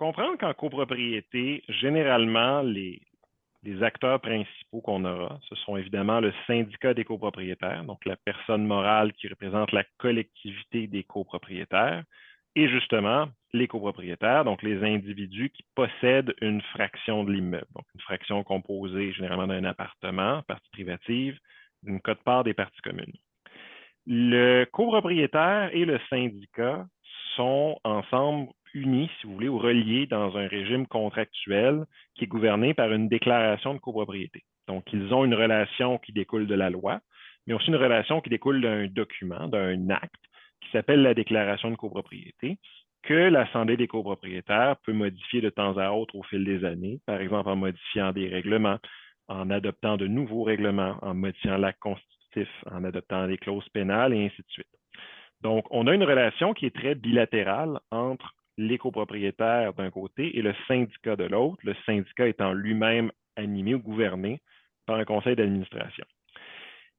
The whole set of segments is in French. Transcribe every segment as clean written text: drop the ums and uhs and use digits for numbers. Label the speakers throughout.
Speaker 1: comprendre qu'en copropriété, généralement, les acteurs principaux qu'on aura, ce sont évidemment le syndicat des copropriétaires, donc la personne morale qui représente la collectivité des copropriétaires, et justement les copropriétaires, donc les individus qui possèdent une fraction de l'immeuble, donc une fraction composée généralement d'un appartement, partie privative, d'une quote-part des parties communes. Le copropriétaire et le syndicat sont ensemble unis, si vous voulez, ou reliés dans un régime contractuel qui est gouverné par une déclaration de copropriété. Donc, ils ont une relation qui découle de la loi, mais aussi une relation qui découle d'un document, d'un acte qui s'appelle la déclaration de copropriété, que l'Assemblée des copropriétaires peut modifier de temps à autre au fil des années, par exemple en modifiant des règlements, en adoptant de nouveaux règlements, en modifiant l'acte constitutif, en adoptant des clauses pénales et ainsi de suite. Donc, on a une relation qui est très bilatérale entre les copropriétaires d'un côté et le syndicat de l'autre, le syndicat étant lui-même animé ou gouverné par un conseil d'administration.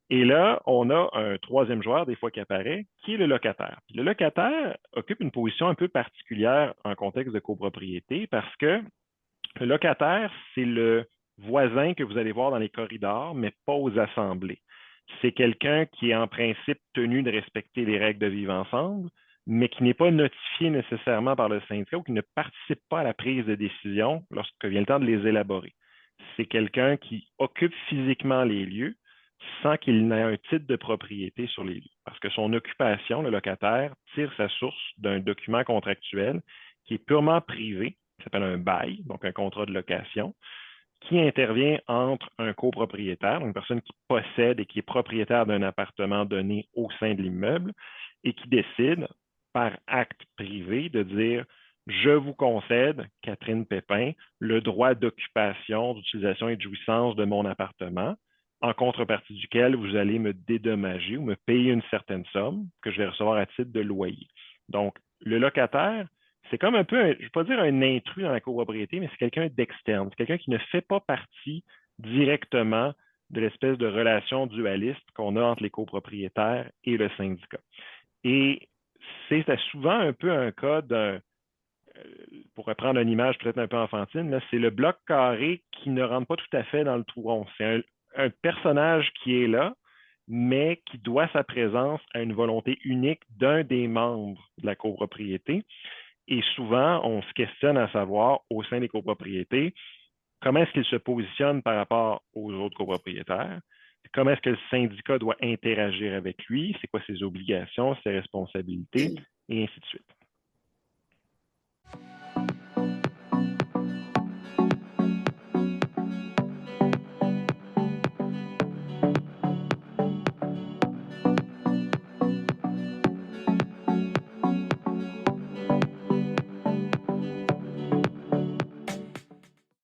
Speaker 1: Et là, on a un troisième joueur, des fois, qui apparaît, qui est le locataire. Le locataire occupe une position un peu particulière en contexte de copropriété parce que le locataire, c'est le voisin que vous allez voir dans les corridors, mais pas aux assemblées. C'est quelqu'un qui est en principe tenu de respecter les règles de vivre ensemble, mais qui n'est pas notifié nécessairement par le syndicat ou qui ne participe pas à la prise de décision lorsque vient le temps de les élaborer. C'est quelqu'un qui occupe physiquement les lieux sans qu'il n'ait un titre de propriété sur les lieux. Parce que son occupation, le locataire, tire sa source d'un document contractuel qui est purement privé, qui s'appelle un bail, donc un contrat de location, qui intervient entre un copropriétaire, une personne qui possède et qui est propriétaire d'un appartement donné au sein de l'immeuble, et qui décide, par acte privé, de dire je vous concède, Catherine Pépin, le droit d'occupation, d'utilisation et de jouissance de mon appartement, en contrepartie duquel vous allez me dédommager ou me payer une certaine somme que je vais recevoir à titre de loyer. Donc, le locataire, c'est comme un peu, je ne vais pas dire un intrus dans la copropriété, mais c'est quelqu'un d'externe. C'est quelqu'un qui ne fait pas partie directement de l'espèce de relation dualiste qu'on a entre les copropriétaires et le syndicat. Et c'est souvent un peu un cas d'un, pour reprendre une image peut-être un peu enfantine, c'est le bloc carré qui ne rentre pas tout à fait dans le trou rond. C'est un personnage qui est là, mais qui doit sa présence à une volonté unique d'un des membres de la copropriété. Et souvent, on se questionne à savoir, au sein des copropriétés, comment est-ce qu'il se positionne par rapport aux autres copropriétaires, comment est-ce que le syndicat doit interagir avec lui, c'est quoi ses obligations, ses responsabilités, et ainsi de suite.